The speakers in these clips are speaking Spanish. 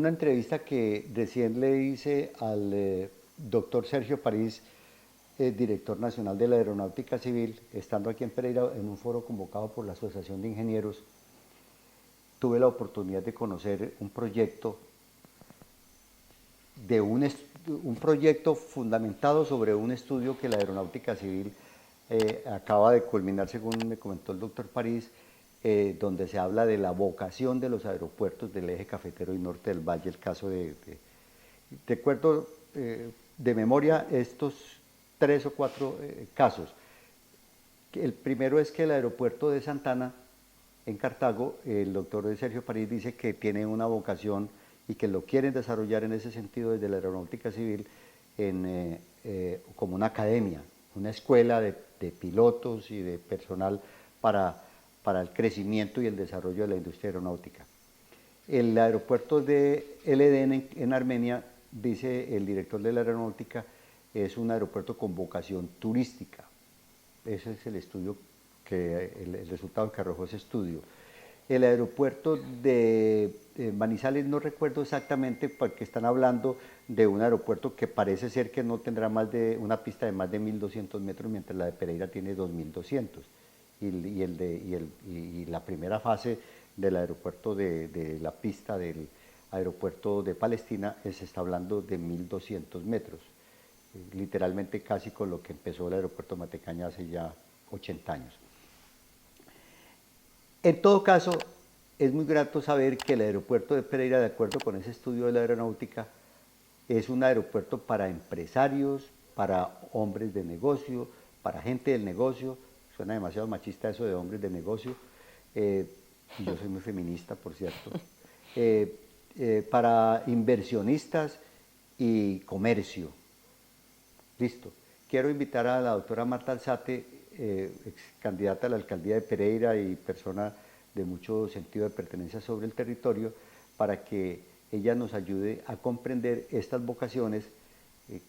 una entrevista que recién le hice al doctor Sergio París, director nacional de la Aeronáutica Civil, estando aquí en Pereira en un foro convocado por la Asociación de Ingenieros, tuve la oportunidad de conocer un proyecto un proyecto fundamentado sobre un estudio que la Aeronáutica Civil acaba de culminar, según me comentó el doctor París, donde se habla de la vocación de los aeropuertos del eje cafetero y norte del valle. El caso recuerdo de memoria estos 3 o 4 casos. El primero es que el aeropuerto de Santana, en Cartago, el doctor Sergio París dice que tiene una vocación y que lo quieren desarrollar en ese sentido desde la Aeronáutica Civil como una academia, una escuela de pilotos y de personal para el crecimiento y el desarrollo de la industria aeronáutica. El aeropuerto de El Edén en Armenia, dice el director de la aeronáutica, es un aeropuerto con vocación turística. Ese es el estudio, el resultado que arrojó ese estudio. El aeropuerto de Manizales no recuerdo exactamente porque están hablando de un aeropuerto que parece ser que no tendrá una pista de más de 1.200 metros, mientras la de Pereira tiene 2.200. Y la primera fase del aeropuerto de la pista del aeropuerto de Palestina se está hablando de 1.200 metros, literalmente casi con lo que empezó el aeropuerto Matecaña hace ya 80 años. En todo caso, es muy grato saber que el aeropuerto de Pereira, de acuerdo con ese estudio de la aeronáutica, es un aeropuerto para empresarios, para hombres de negocio, para gente del negocio. Suena demasiado machista eso de hombres de negocio, y yo soy muy feminista, por cierto, para inversionistas y comercio. Listo. Quiero invitar a la doctora Marta Alzate, ex candidata a la alcaldía de Pereira y persona de mucho sentido de pertenencia sobre el territorio, para que ella nos ayude a comprender estas vocaciones,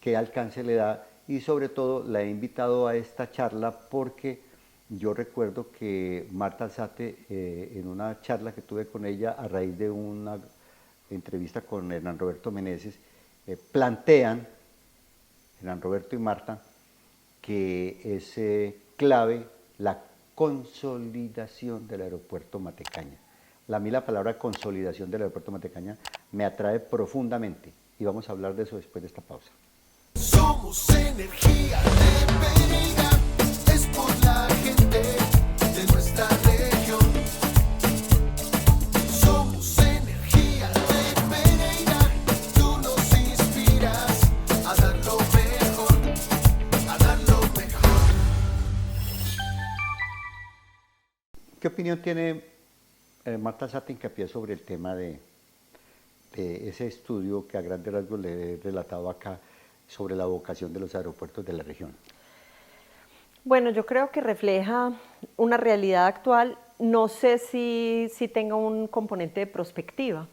qué alcance le da, y sobre todo la he invitado a esta charla porque yo recuerdo que Marta Alzate, en una charla que tuve con ella a raíz de una entrevista con Hernán Roberto Meneses, plantean, Hernán Roberto y Marta, que es clave la consolidación del aeropuerto Matecaña. A mí la palabra consolidación del aeropuerto Matecaña me atrae profundamente y vamos a hablar de eso después de esta pausa. Somos energía de Pereira, es por la gente de nuestra región. Somos energía de Pereira, tú nos inspiras a dar lo mejor, a dar lo mejor. ¿Qué opinión tiene Marta Alzate hincapié sobre el tema de ese estudio que a grandes rasgos le he relatado acá sobre la vocación de los aeropuertos de la región? Bueno, yo creo que refleja una realidad actual. No sé si tenga un componente de prospectiva,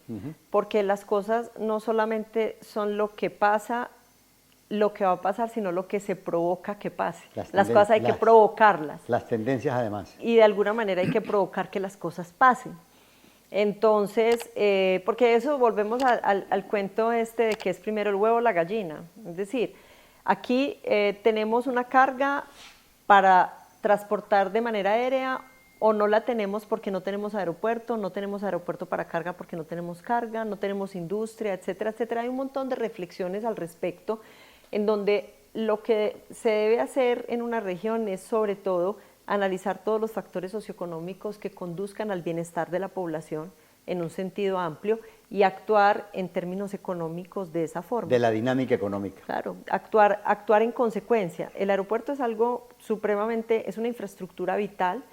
porque las cosas no solamente son lo que pasa, lo que va a pasar, sino lo que se provoca que pase. Las cosas hay que provocarlas. Las tendencias además. Y de alguna manera hay que provocar que las cosas pasen. Entonces, porque eso volvemos al cuento de que es primero el huevo o la gallina. Es decir, aquí tenemos una carga para transportar de manera aérea o no la tenemos porque no tenemos aeropuerto para carga porque no tenemos carga, no tenemos industria, etcétera, etcétera. Hay un montón de reflexiones al respecto en donde lo que se debe hacer en una región es sobre todo analizar todos los factores socioeconómicos que conduzcan al bienestar de la población en un sentido amplio y actuar en términos económicos de esa forma. De la dinámica económica. Claro, actuar en consecuencia. El aeropuerto es algo supremamente, es una infraestructura vital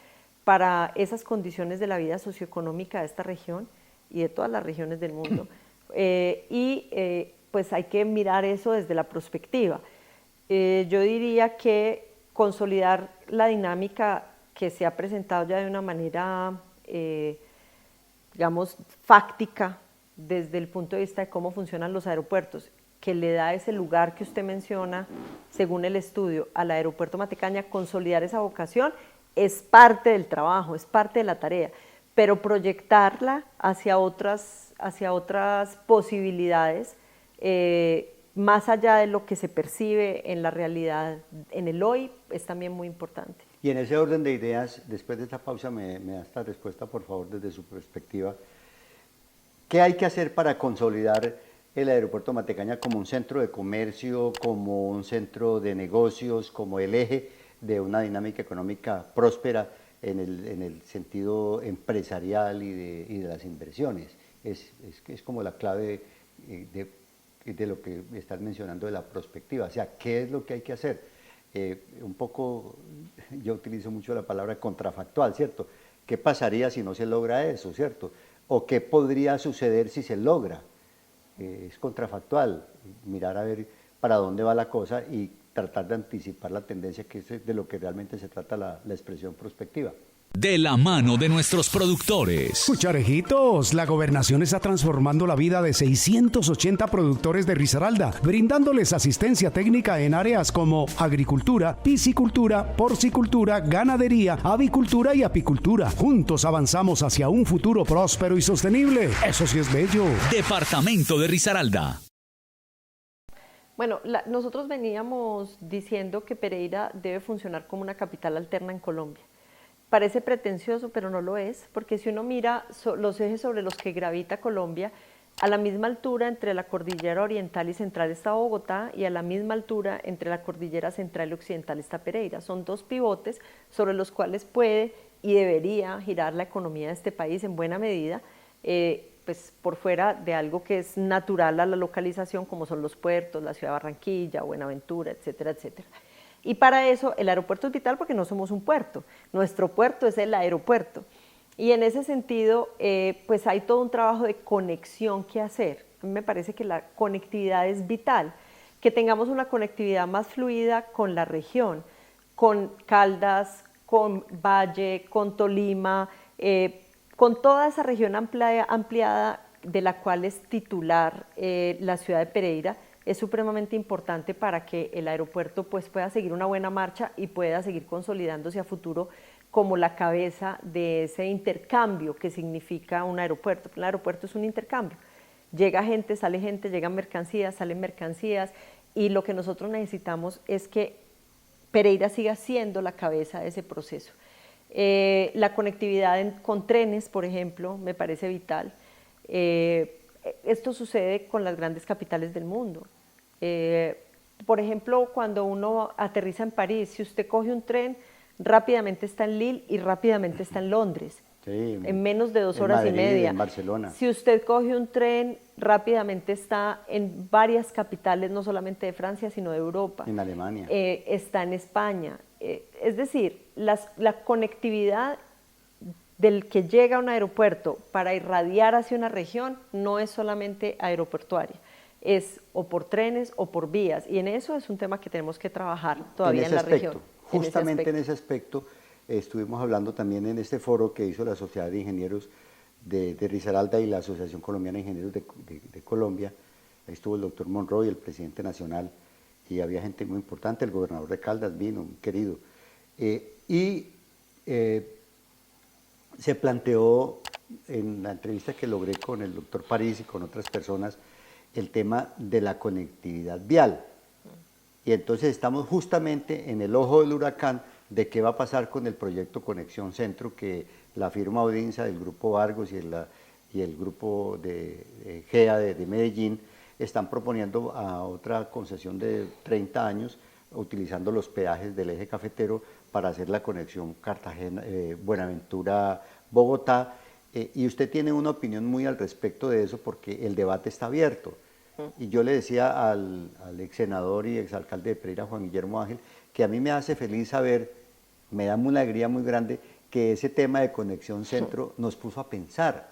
para esas condiciones de la vida socioeconómica de esta región y de todas las regiones del mundo. Pues hay que mirar eso desde la perspectiva. Yo diría que consolidar la dinámica que se ha presentado ya de una manera, digamos, fáctica desde el punto de vista de cómo funcionan los aeropuertos, que le da ese lugar que usted menciona, según el estudio, al aeropuerto Matecaña, consolidar esa vocación es parte del trabajo, es parte de la tarea, pero proyectarla hacia otras hacia otras posibilidades, más allá de lo que se percibe en la realidad, en el hoy, es también muy importante. Y en ese orden de ideas, después de esta pausa, me da esta respuesta, por favor, desde su perspectiva. ¿Qué hay que hacer para consolidar el aeropuerto Matecaña como un centro de comercio, como un centro de negocios, como el eje de una dinámica económica próspera en el sentido empresarial y de las inversiones? Es como la clave de lo que estás mencionando de la prospectiva. O sea, ¿qué es lo que hay que hacer? Un poco, yo utilizo mucho la palabra contrafactual, ¿cierto? ¿Qué pasaría si no se logra eso, ¿cierto? ¿O qué podría suceder si se logra? Es contrafactual, mirar a ver para dónde va la cosa y tratar de anticipar la tendencia, que es de lo que realmente se trata la expresión prospectiva. De la mano de nuestros productores. Cucharejitos, la gobernación está transformando la vida de 680 productores de Risaralda, brindándoles asistencia técnica en áreas como agricultura, piscicultura, porcicultura, ganadería, avicultura y apicultura. Juntos avanzamos hacia un futuro próspero y sostenible. Eso sí es bello. Departamento de Risaralda. Bueno, nosotros veníamos diciendo que Pereira debe funcionar como una capital alterna en Colombia. Parece pretencioso, pero no lo es, porque si uno mira los ejes sobre los que gravita Colombia, a la misma altura entre la cordillera oriental y central está Bogotá, y a la misma altura entre la cordillera central y occidental está Pereira. Son dos pivotes sobre los cuales puede y debería girar la economía de este país en buena medida, pues por fuera de algo que es natural a la localización, como son los puertos, la ciudad de Barranquilla, Buenaventura, etcétera, etcétera. Y para eso el aeropuerto es vital, porque no somos un puerto, nuestro puerto es el aeropuerto. Y en ese sentido, pues hay todo un trabajo de conexión que hacer. A mí me parece que la conectividad es vital, que tengamos una conectividad más fluida con la región, con Caldas, con Valle, con Tolima, con toda esa región ampliada de la cual es titular la ciudad de Pereira. Es supremamente importante para que el aeropuerto pues, pueda seguir una buena marcha y pueda seguir consolidándose a futuro como la cabeza de ese intercambio que significa un aeropuerto. El aeropuerto es un intercambio. Llega gente, llegan mercancías, salen mercancías, y lo que nosotros necesitamos es que Pereira siga siendo la cabeza de ese proceso. La conectividad con trenes, por ejemplo, me parece vital. Esto sucede con las grandes capitales del mundo. Por ejemplo, cuando uno aterriza en París, si usted coge un tren, rápidamente está en Lille y rápidamente está en Londres, Sí, en menos de 2 en horas Madrid, y media. en Barcelona. Si usted coge un tren, rápidamente está en varias capitales, no solamente de Francia, sino de Europa. En Alemania. Está en España. Es decir, la conectividad del que llega a un aeropuerto para irradiar hacia una región no es solamente aeroportuaria, es o por trenes o por vías, y en eso es un tema que tenemos que trabajar todavía en la región. Justamente en ese aspecto estuvimos hablando también en este foro que hizo la Sociedad de Ingenieros de Risaralda y la Asociación Colombiana de Ingenieros de Colombia. Ahí estuvo el doctor Monroy, el presidente nacional, y había gente muy importante, el gobernador de Caldas vino, muy querido. Se planteó en la entrevista que logré con el doctor París y con otras personas el tema de la conectividad vial. Y entonces estamos justamente en el ojo del huracán de qué va a pasar con el proyecto Conexión Centro, que la firma Odinsa del Grupo Argos y el Grupo de GEA de Medellín están proponiendo a otra concesión de 30 años, utilizando los peajes del eje cafetero para hacer la conexión Cartagena, Buenaventura, Bogotá, y usted tiene una opinión muy al respecto de eso porque el debate está abierto. Y yo le decía al ex senador y exalcalde de Pereira, Juan Guillermo Ángel, que a mí me hace feliz saber, me da una alegría muy grande que ese tema de Conexión Centro nos puso a pensar,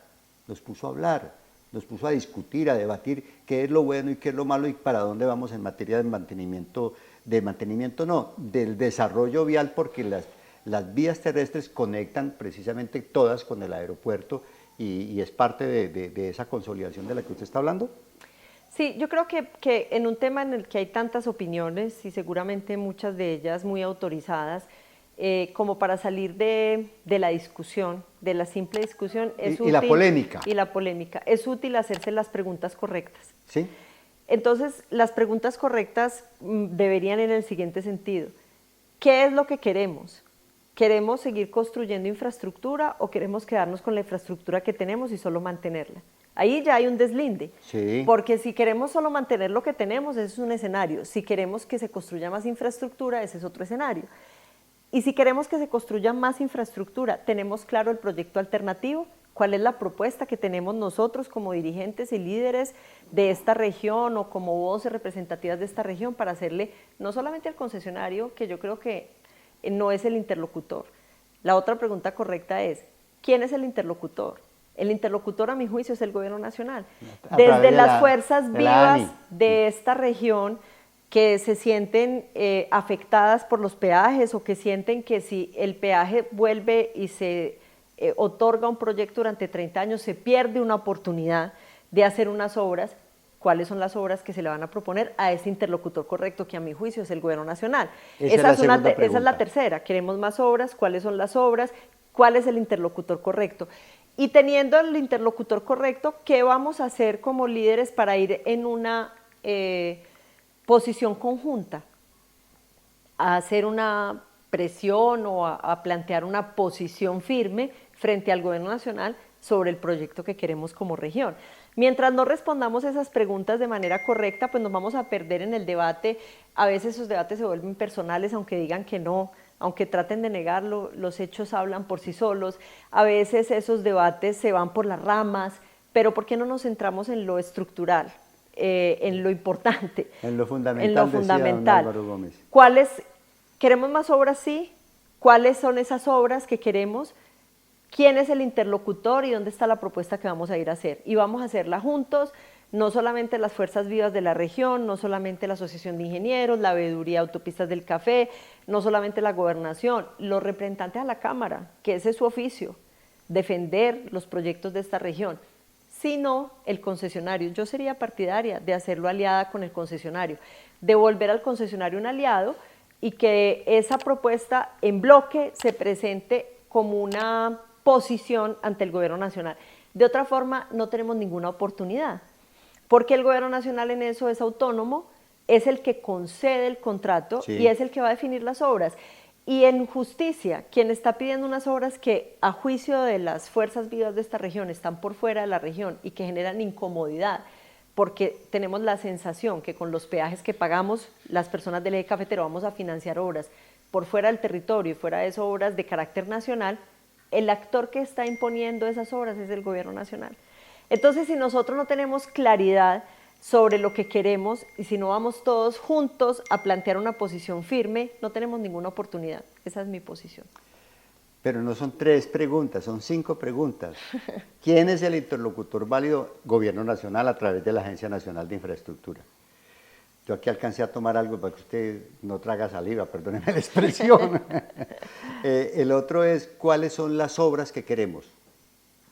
nos puso a hablar, nos puso a discutir, a debatir qué es lo bueno y qué es lo malo y para dónde vamos en materia del desarrollo vial, porque las vías terrestres conectan precisamente todas con el aeropuerto y es parte de esa consolidación de la que usted está hablando. Sí, yo creo que en un tema en el que hay tantas opiniones y seguramente muchas de ellas muy autorizadas, como para salir de la discusión, de la simple discusión, es útil. Y la polémica. Y la polémica. Es útil hacerse las preguntas correctas. ¿Sí? Entonces, las preguntas correctas deberían ir en el siguiente sentido. ¿Qué es lo que queremos? ¿Queremos seguir construyendo infraestructura o queremos quedarnos con la infraestructura que tenemos y solo mantenerla? Ahí ya hay un deslinde, Sí. porque si queremos solo mantener lo que tenemos, ese es un escenario. Si queremos que se construya más infraestructura, ese es otro escenario. Y si queremos que se construya más infraestructura, ¿tenemos claro el proyecto alternativo? ¿Cuál es la propuesta que tenemos nosotros como dirigentes y líderes de esta región o como voces representativas de esta región para hacerle no solamente al concesionario, que yo creo que no es el interlocutor? La otra pregunta correcta es, ¿quién es el interlocutor? El interlocutor, a mi juicio, es el gobierno nacional. Desde las fuerzas vivas de esta región que se sienten afectadas por los peajes o que sienten que si el peaje vuelve y se otorga un proyecto durante 30 años, se pierde una oportunidad de hacer unas obras. ¿Cuáles son las obras que se le van a proponer a ese interlocutor correcto, que a mi juicio es el gobierno nacional? Esa es la tercera. ¿Queremos más obras? ¿Cuáles son las obras? ¿Cuál es el interlocutor correcto? Y teniendo el interlocutor correcto, ¿qué vamos a hacer como líderes para ir en una posición conjunta? A hacer una presión o a plantear una posición firme frente al gobierno nacional sobre el proyecto que queremos como región. Mientras no respondamos esas preguntas de manera correcta, pues nos vamos a perder en el debate. A veces esos debates se vuelven personales, aunque digan que no, aunque traten de negarlo, los hechos hablan por sí solos. A veces esos debates se van por las ramas, pero ¿por qué no nos centramos en lo estructural, en lo importante? En lo fundamental, en lo decía fundamental. don Álvaro Gómez. ¿Queremos más obras? Sí. ¿Cuáles son esas obras que queremos? ¿Quién es el interlocutor y dónde está la propuesta que vamos a ir a hacer? Y vamos a hacerla juntos, no solamente las fuerzas vivas de la región, no solamente la Asociación de Ingenieros, la Veeduría Autopistas del Café, no solamente la Gobernación, los representantes a la Cámara, que ese es su oficio, defender los proyectos de esta región, sino el concesionario. Yo sería partidaria de hacerlo aliada con el concesionario, de volver al concesionario un aliado y que esa propuesta en bloque se presente como una posición ante el gobierno nacional. De otra forma, no tenemos ninguna oportunidad, porque el gobierno nacional en eso es autónomo, es el que concede el contrato y es el que va a definir las obras. Y en justicia, quien está pidiendo unas obras que a juicio de las fuerzas vivas de esta región están por fuera de la región y que generan incomodidad, porque tenemos la sensación que con los peajes que pagamos las personas del eje cafetero vamos a financiar obras por fuera del territorio y fuera de esas obras de carácter nacional, el actor que está imponiendo esas obras es el gobierno nacional. Entonces, si nosotros no tenemos claridad sobre lo que queremos y si no vamos todos juntos a plantear una posición firme, no tenemos ninguna oportunidad. Esa es mi posición. Pero no son 3 preguntas, son 5 preguntas. ¿Quién es el interlocutor válido? Gobierno nacional a través de la Agencia Nacional de Infraestructura. Yo aquí alcancé a tomar algo para que usted no traga saliva, perdóneme la expresión. El otro es, ¿cuáles son las obras que queremos?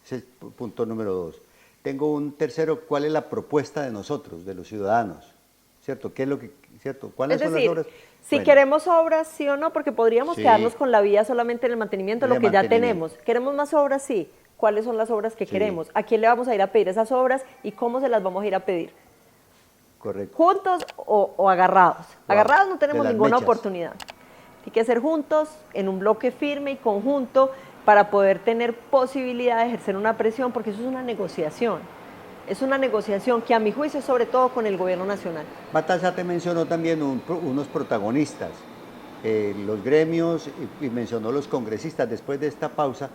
Ese es el punto número 2. Tengo un tercero, ¿cuál es la propuesta de nosotros, de los ciudadanos? ¿Cierto? ¿Qué es lo que, cierto? ¿Cuáles son las obras? Si queremos obras, sí o no, porque podríamos quedarnos con la vía solamente en el mantenimiento de lo que ya tenemos. ¿Queremos más obras? Sí. ¿Cuáles son las obras que queremos? ¿A quién le vamos a ir a pedir esas obras y cómo se las vamos a ir a pedir? Correcto. ¿Juntos o agarrados? Agarrados no tenemos ninguna mechas. oportunidad. Hay que ser juntos, en un bloque firme y conjunto, para poder tener posibilidad de ejercer una presión, porque eso es una negociación. Es una negociación que a mi juicio es sobre todo con el gobierno nacional. Baltasar te mencionó también unos protagonistas, los gremios y mencionó los congresistas. Después de esta pausa,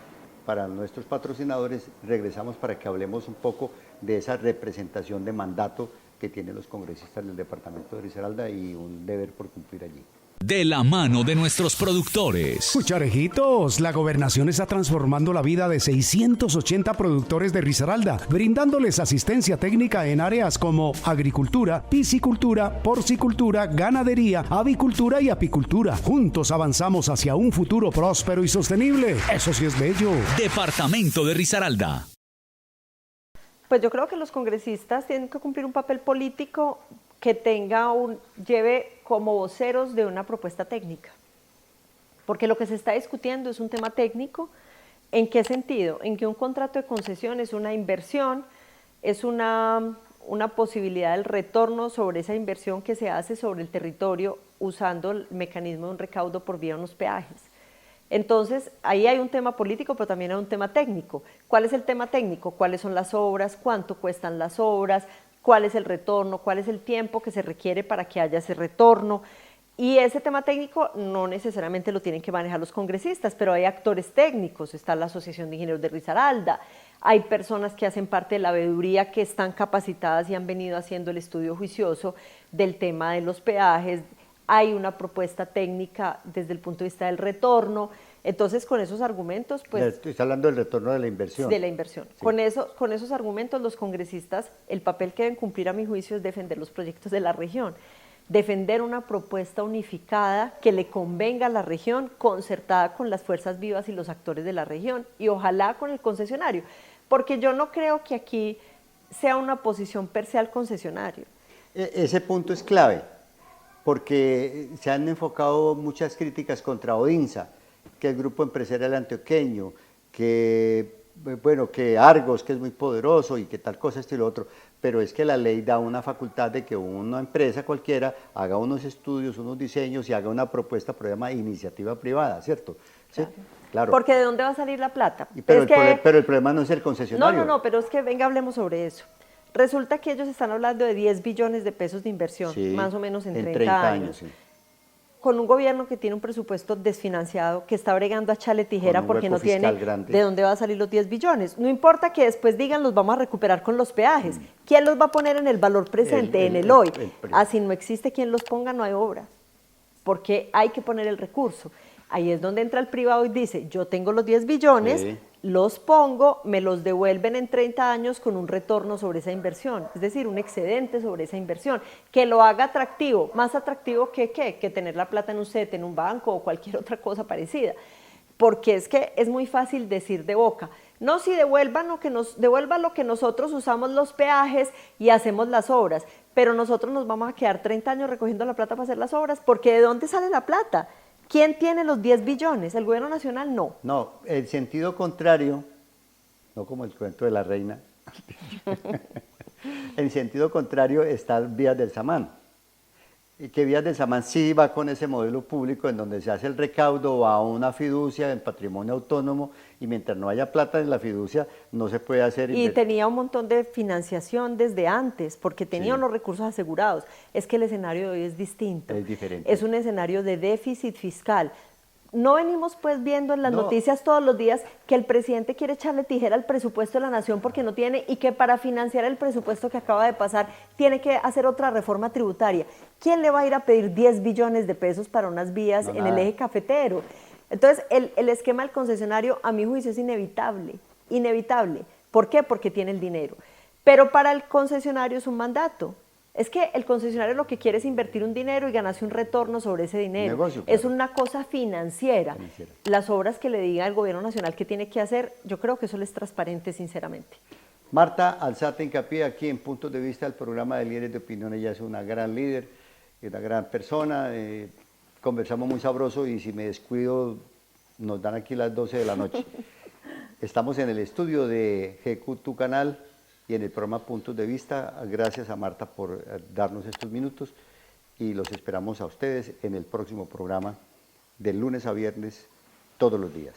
para nuestros patrocinadores, regresamos para que hablemos un poco de esa representación de mandato que tienen los congresistas del departamento de Risaralda y un deber por cumplir allí. De la mano de nuestros productores. Cucharejitos, la gobernación está transformando la vida de 680 productores de Risaralda, brindándoles asistencia técnica en áreas como agricultura, piscicultura, porcicultura, ganadería, avicultura y apicultura. Juntos avanzamos hacia un futuro próspero y sostenible. Eso sí es bello. Departamento de Risaralda. Pues yo creo que los congresistas tienen que cumplir un papel político que lleve como voceros de una propuesta técnica. porque lo que se está discutiendo es un tema técnico. ¿En qué sentido? En que un contrato de concesión es una inversión, es una posibilidad del retorno sobre esa inversión que se hace sobre el territorio usando el mecanismo de un recaudo por vía de unos peajes. Entonces, ahí hay un tema político, pero también hay un tema técnico. ¿Cuál es el tema técnico? ¿Cuáles son las obras? ¿Cuánto cuestan las obras? ¿Cuál es el retorno? ¿Cuál es el tiempo que se requiere para que haya ese retorno? Y ese tema técnico no necesariamente lo tienen que manejar los congresistas, pero hay actores técnicos, está la Asociación de Ingenieros de Risaralda, hay personas que hacen parte de la veeduría que están capacitadas y han venido haciendo el estudio juicioso del tema de los peajes, hay una propuesta técnica desde el punto de vista del retorno. Entonces, con esos argumentos, pues... Está hablando del retorno de la inversión. De la inversión. Sí. Con esos argumentos, los congresistas, el papel que deben cumplir a mi juicio es defender los proyectos de la región, defender una propuesta unificada que le convenga a la región, concertada con las fuerzas vivas y los actores de la región, y ojalá con el concesionario, porque yo no creo que aquí sea una posición per se al concesionario. Ese punto es clave, porque se han enfocado muchas críticas contra Odinsa, que el grupo empresarial antioqueño, que Argos, que es muy poderoso y que tal cosa, esto y lo otro, pero es que la ley da una facultad de que una empresa cualquiera haga unos estudios, unos diseños y haga una propuesta, programa iniciativa privada, ¿cierto? Claro. ¿Sí? Claro. Porque ¿de dónde va a salir la plata? Pero el problema no es el concesionario. No, pero es que venga, hablemos sobre eso. Resulta que ellos están hablando de 10 billones de pesos de inversión, sí, más o menos en 30 años. Sí. Con un gobierno que tiene un presupuesto desfinanciado, que está bregando a echarle tijera porque no tiene grande. de dónde va a salir los 10 billones. No importa que después digan los vamos a recuperar con los peajes. ¿Quién los va a poner en el valor presente, en el hoy? Si no existe quien los ponga, no hay obra, porque hay que poner el recurso. Ahí es donde entra el privado y dice, yo tengo los 10 billones, sí, los pongo, me los devuelven en 30 años con un retorno sobre esa inversión, es decir, un excedente sobre esa inversión, que lo haga atractivo, más atractivo que tener la plata en un CETE, en un banco o cualquier otra cosa parecida, porque es que es muy fácil decir de boca, no, si devuelvan lo que nosotros usamos los peajes y hacemos las obras, pero nosotros nos vamos a quedar 30 años recogiendo la plata para hacer las obras, porque ¿de dónde sale la plata? ¿Quién tiene los 10 billones? ¿El gobierno nacional? No. No, el sentido contrario, no como el cuento de la reina, en sentido contrario está Vías del Samán. Y que Vías del Samán sí va con ese modelo público en donde se hace el recaudo, va a una fiducia en patrimonio autónomo y mientras no haya plata en la fiducia no se puede hacer... Y tenía un montón de financiación desde antes porque tenía unos recursos asegurados. Es que el escenario de hoy es distinto. Es diferente. Es un escenario de déficit fiscal. No venimos pues viendo en las noticias todos los días que el presidente quiere echarle tijera al presupuesto de la nación porque no tiene y que para financiar el presupuesto que acaba de pasar tiene que hacer otra reforma tributaria. ¿Quién le va a ir a pedir 10 billones de pesos para unas vías en el eje cafetero? Entonces el esquema del concesionario a mi juicio es inevitable. ¿Por qué? Porque tiene el dinero. Pero para el concesionario es un mandato. Es que el concesionario lo que quiere es invertir un dinero y ganarse un retorno sobre ese dinero. Negocio, claro. Es una cosa financiera. Las obras que le diga el gobierno nacional que tiene que hacer, yo creo que eso es transparente, sinceramente. Marta Alzate Hincapié, aquí en Puntos de Vista, el programa de Líderes de Opinión. Ella es una gran líder, una gran persona. Conversamos muy sabroso y si me descuido nos dan aquí las 12 de la noche. Estamos en el estudio de GQ, tu canal, y en el programa Puntos de Vista. Gracias a Marta por darnos estos minutos y los esperamos a ustedes en el próximo programa de lunes a viernes todos los días.